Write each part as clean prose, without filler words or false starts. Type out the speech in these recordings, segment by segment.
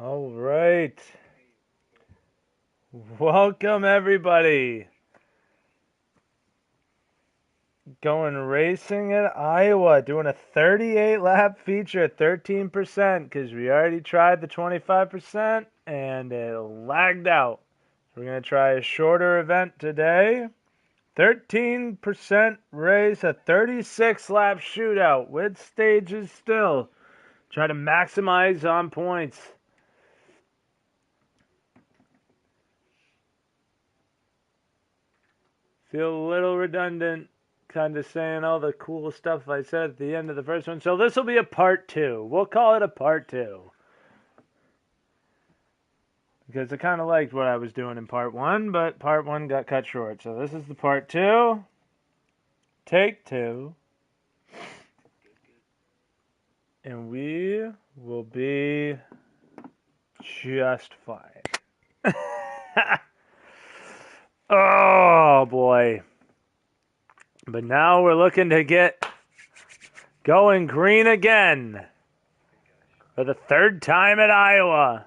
All right. Welcome, everybody. Going racing at Iowa, doing a 38 lap feature, 13%, because we already tried the 25% and it lagged out. We're going to try a shorter event today. 13% race, a 36 lap shootout with stages still. Try to maximize on points. Feel a little redundant, kind of saying all the cool stuff I said at the end of the first one. So this will be a part two. We'll call it a part two. Because I kind of liked what I was doing in part one, but part one got cut short. So this is the part two. Take two. And we will be just fine. Oh, boy. But now we're looking to get going green again for the third time at Iowa.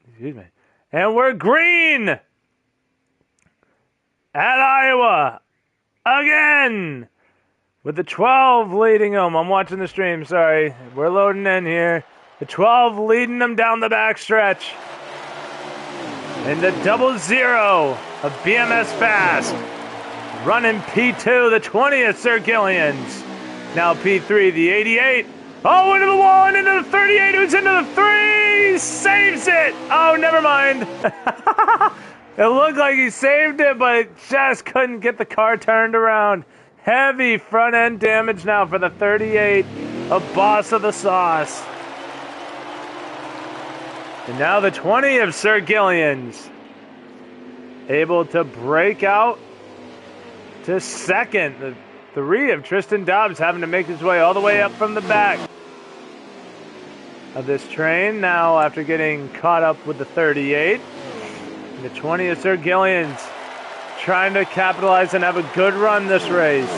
Excuse me. And we're green at Iowa again with the 12 leading them. I'm watching the stream, sorry. We're loading in here. The 12 leading them down the backstretch. And the 00 of BMS Fast running P2, the 20th Sir Gillians. Now P3, the 88. Oh, into the wall and into the 38, who's into the 3, saves it. Oh, never mind. It looked like he saved it, but it just couldn't get the car turned around. Heavy front end damage now for the 38 of Boss of the Sauce. And now the 20 of Sir Gillians able to break out to second. The 3 of Tristan Dobbs having to make his way all the way up from the back of this train now after getting caught up with the 38. The 20 of Sir Gillians trying to capitalize and have a good run this race.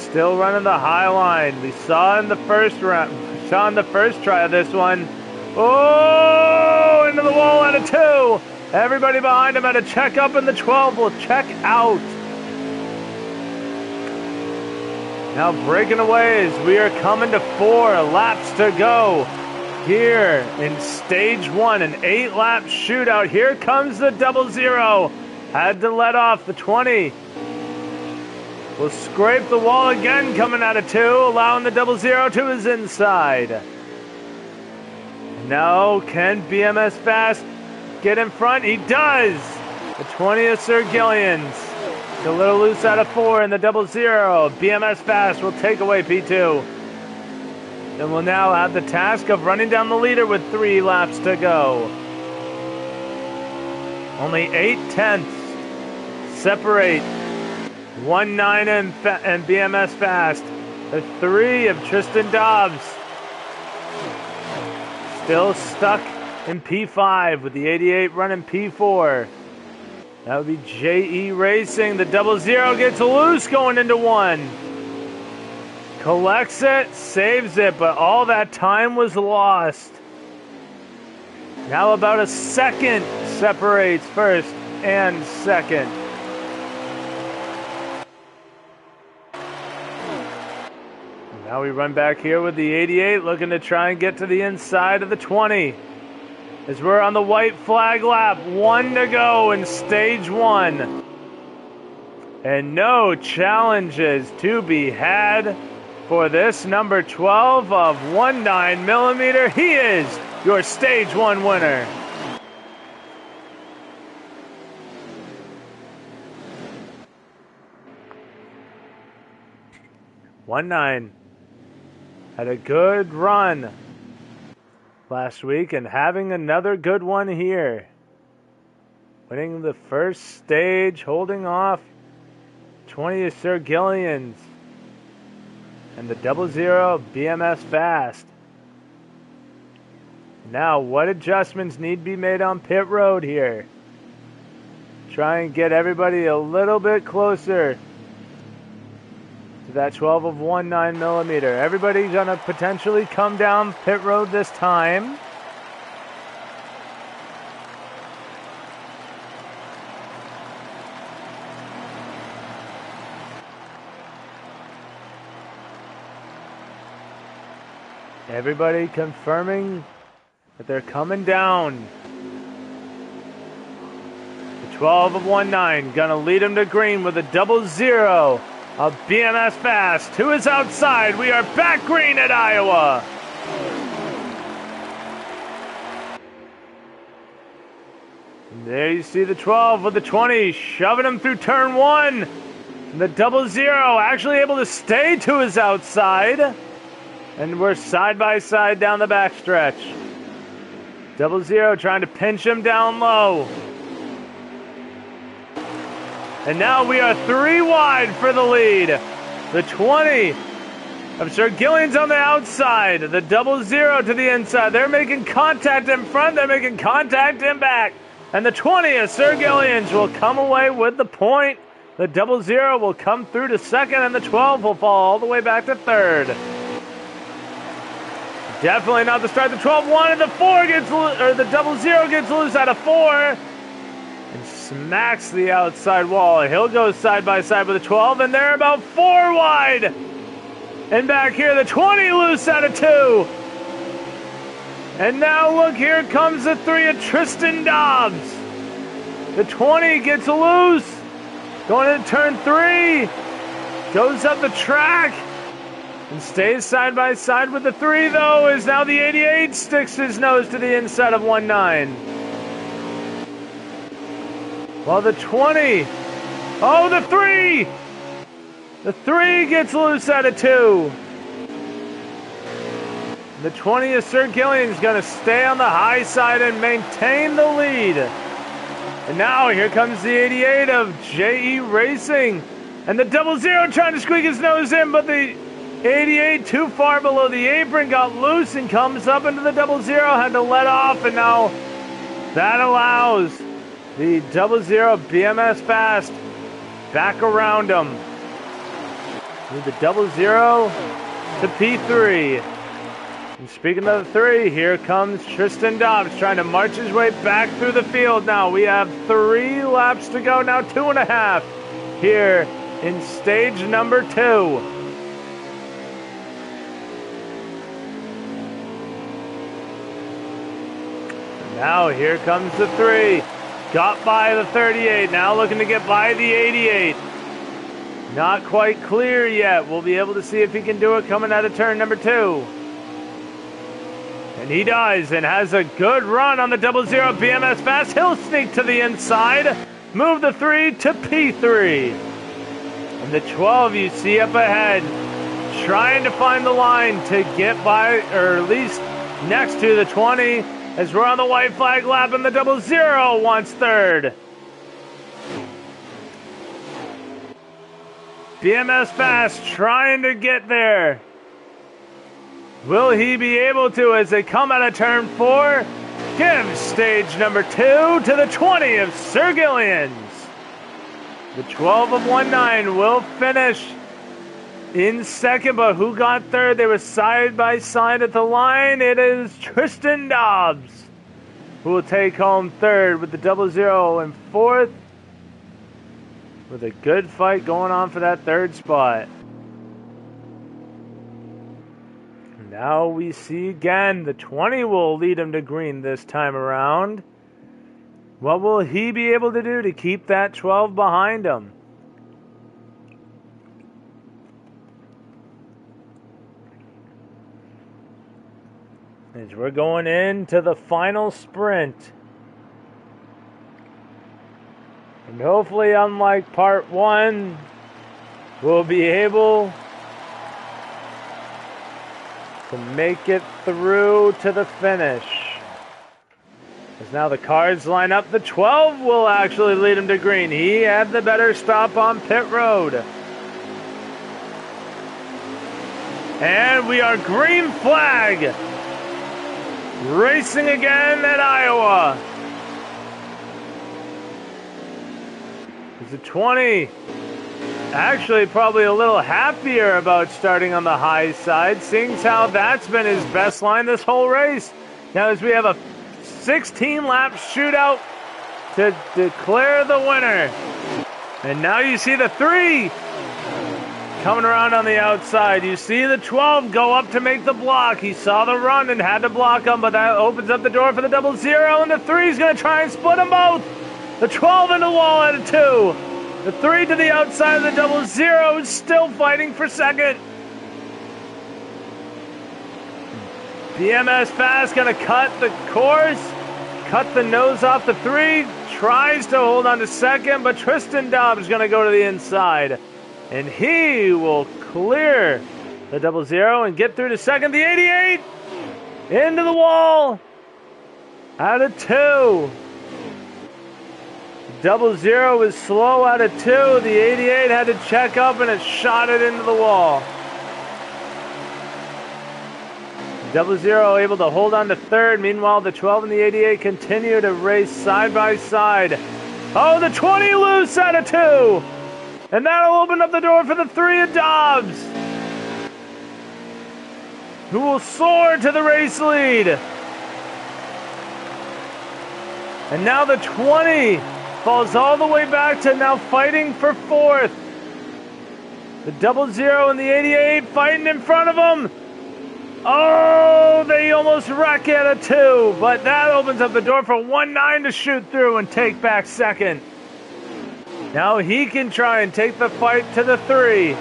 Still running the high line. We saw in the first round, saw in the first try of this one. Oh, into the wall at a 2. Everybody behind him at a check up, and the 12 will check out. Now breaking away as we are coming to 4 laps to go here in stage 1, an 8-lap shootout. Here comes the 00. Had to let off the 20. Will scrape the wall again coming out of 2, allowing the 00 to his inside. Now can BMS Fast get in front? He does! The 20th Sir Gillians. A little loose out of 4 in the 00. BMS Fast will take away P2. And will now have the task of running down the leader with 3 laps to go. Only 8/10 separate 1-9 and BMS Fast. The 3 of Tristan Dobbs still stuck in P5 with the 88 running P4. That would be JE Racing. The 00 gets loose going into 1. Collects it, saves it, but all that time was lost. Now about a second separates first and second. Now we run back here with the 88, looking to try and get to the inside of the 20. As we're on the white flag lap, 1 to go in stage 1. And no challenges to be had for this number 12 of 19mm. He is your stage 1 winner. One nine had a good run last week and having another good one here. Winning the first stage, holding off 20 Sir Gillians and the 00 BMS Fast. Now, what adjustments need to be made on pit road here? Try and get everybody a little bit closer to that 12 of 1/9 millimeter. Everybody's gonna potentially come down pit road this time. Everybody confirming that they're coming down. The 12 of 1/9 gonna lead him to green with a 00 of BMS Fast. Who is outside? We are back green at Iowa. And there you see the 12 with the 20 shoving him through turn 1. And the 00 actually able to stay to his outside. And we're side by side down the backstretch. 00 trying to pinch him down low. And now we are 3 wide for the lead. The 20 of Sir Gillian's on the outside. The 00 to the inside. They're making contact in front. They're making contact in back. And the 20 of Sir Gillian's will come away with the point. The 00 will come through to second. And the 12 will fall all the way back to third. Definitely not the start. The 12 wanted. The 4 gets the 00 gets loose out of 4 and smacks the outside wall. He'll go side by side with the 12, and they're about 4 wide. And back here, the 20 loose out of 2. And now look, here comes the 3 of Tristan Dobbs. The 20 gets loose, going into turn 3, goes up the track. And stays side by side with the 3, though, as now the 88 sticks his nose to the inside of 1/9. While the 20, oh, the 3! The 3 gets loose out of 2. The 20 of Sir Gillian's going to stay on the high side and maintain the lead. And now here comes the 88 of JE Racing. And the 00 trying to squeak his nose in, but the 88 too far below the apron, got loose and comes up into the 00, had to let off, and now that allows the 00 BMS Fast back around him. With the 00 to P3. And speaking of the 3, here comes Tristan Dobbs trying to march his way back through the field now. We have 3 laps to go now, 2.5 here in stage number 2. Now here comes the 3. Got by the 38. Now looking to get by the 88. Not quite clear yet. We'll be able to see if he can do it coming out of turn number 2. And he does, and has a good run on the 00 BMS Fast. He'll sneak to the inside. Move the 3 to P3. And the 12 you see up ahead, trying to find the line to get by, or at least next to the 20. As we're on the white flag lap, and the 00 wants third. BMS Fast trying to get there. Will he be able to as they come out of turn 4? Give stage number 2 to the 20 of Sir Gillian's. The 12 of 1/9 will finish in second, but who got third? They were side by side at the line. It is Tristan Dobbs who will take home third with the 00 in fourth, with a good fight going on for that third spot. Now we see again the 20 will lead him to green this time around. What will he be able to do to keep that 12 behind him? As we're going into the final sprint. And hopefully, unlike part 1, we'll be able to make it through to the finish. As now the cars line up, the 12 will actually lead him to green. He had the better stop on pit road. And we are green flag racing again at Iowa. It's a 20. Actually, probably a little happier about starting on the high side, seeing how that's been his best line this whole race. Now, as we have a 16-lap shootout to declare the winner. And now you see the 3 coming around on the outside. You see the 12 go up to make the block. He saw the run and had to block him, but that opens up the door for the 00, and the 3 is going to try and split them both. The 12 in the wall at a 2. The 3 to the outside of the 00 is still fighting for second. BMS Fast going to cut the course, cut the nose off the 3, tries to hold on to second, but Tristan Dobbs is going to go to the inside. And he will clear the 00 and get through to second. The 88 into the wall out of 2. 00 was slow out of 2. The 88 had to check up and it shot it into the wall. 00 able to hold on to third. Meanwhile, the 12 and the 88 continue to race side by side. Oh, the 20 loose out of 2. And that'll open up the door for the 3 of Dobbs, who will soar to the race lead. And now the 20 falls all the way back to now fighting for fourth. The 00 and the 88 fighting in front of them. Oh, they almost wreck at a 2, but that opens up the door for 19 to shoot through and take back second. Now he can try and take the fight to the 3.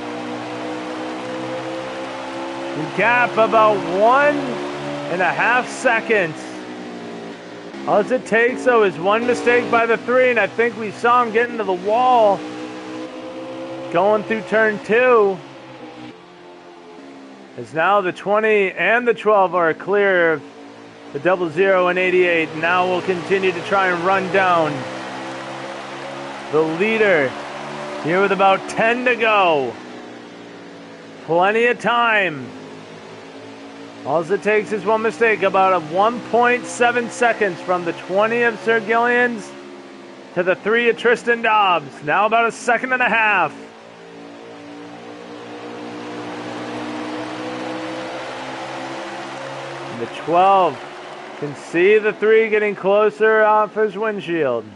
The gap about 1.5 seconds. All it takes, though, is one mistake by the 3, and I think we saw him get into the wall going through turn 2. As now the 20 and the 12 are clear of the 00 and 88. Now we'll continue to try and run down the leader here with about 10 to go. Plenty of time. All it takes is one mistake, about 1.7 seconds from the 20 of Sir Gillians to the 3 of Tristan Dobbs. Now about 1.5 seconds. And the 12 can see the 3 getting closer off his windshield.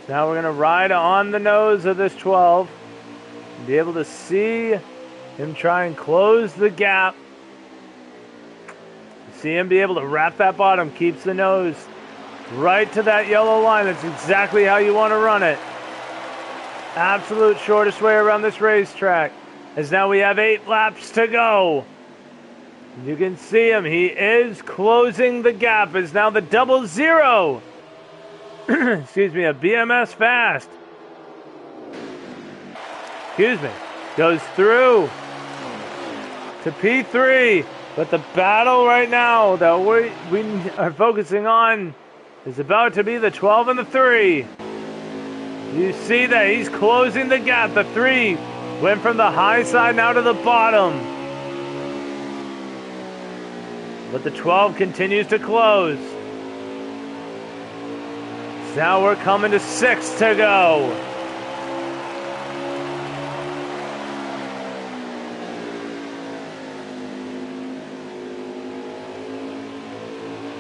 So now we're going to ride on the nose of this 12 and be able to see him try and close the gap. See him be able to wrap that bottom, keeps the nose right to that yellow line. That's exactly how you want to run it. Absolute shortest way around this racetrack. As now we have 8 laps to go. You can see him. He is closing the gap. As now the 00, excuse me, a BMS Fast, excuse me, goes through to P3. But the battle right now that we are focusing on is about to be the 12 and the 3. You see that he's closing the gap. The 3 went from the high side now to the bottom. But the 12 continues to close. Now we're coming to 6 to go.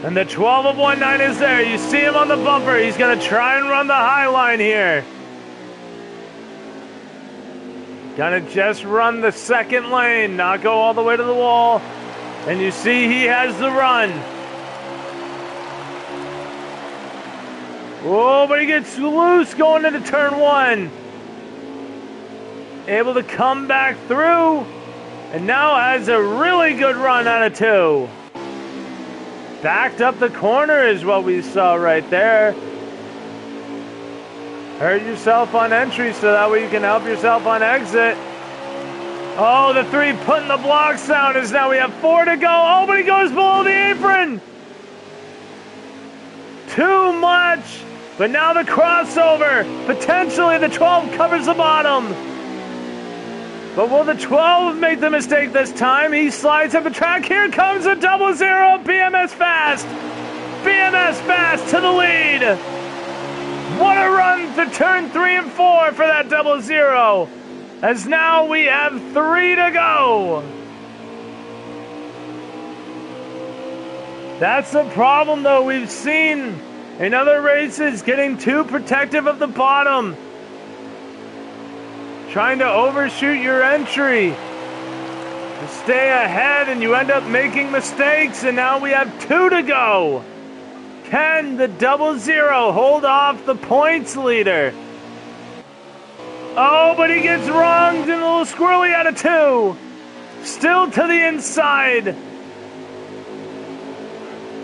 And the 12 of 19 is there. You see him on the bumper. He's going to try and run the high line here. Going to just run the second lane, not go all the way to the wall. And you see he has the run. Oh, but he gets loose going into turn 1. Able to come back through. And now has a really good run out of 2. Backed up the corner is what we saw right there. Hurt yourself on entry so that way you can help yourself on exit. Oh, the 3 putting the blocks down as now we have 4 to go. Oh, but he goes below the apron. Too much. But now the crossover. Potentially the 12 covers the bottom. But will the 12 make the mistake this time? He slides up the track. Here comes a 00. BMS Fast. BMS Fast to the lead. What a run to turn 3 and 4 for that 00. As now we have 3 to go. That's the problem, though. We've seen in other races getting too protective of the bottom. Trying to overshoot your entry to stay ahead, and you end up making mistakes, and now we have 2 to go. Can the 00 hold off the points leader? Oh, but he gets wronged and a little squirrely out of 2. Still to the inside.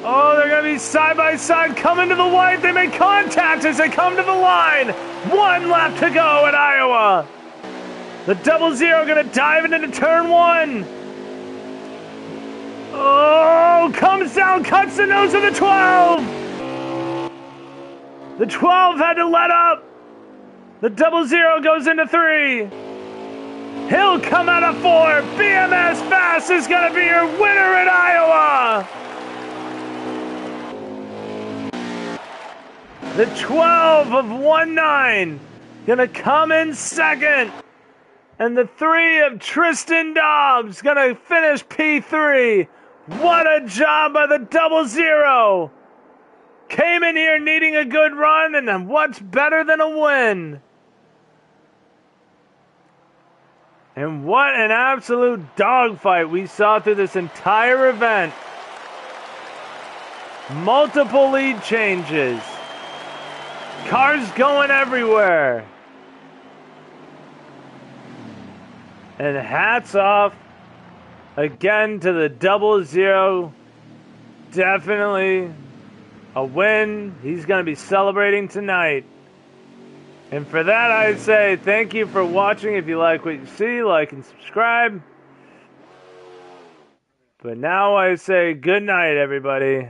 Oh, they're going to be side by side coming to the white. They make contact as they come to the line. 1 lap to go at Iowa. The 00 going to dive into turn 1. Oh, comes down, cuts the nose of the 12. The 12 had to let up. The 00 goes into 3. He'll come out of 4. BMS Fast is going to be your winner at Iowa. The 12 of 1-9 gonna come in second. And the 3 of Tristan Dobbs gonna finish P3. What a job by the 00. Came in here needing a good run, and what's better than a win? And what an absolute dogfight we saw through this entire event. Multiple lead changes. Cars going everywhere. And hats off again to the 00. Definitely a win. He's going to be celebrating tonight. And for that, I'd say thank you for watching. If you like what you see, like and subscribe. But now I say good night, everybody.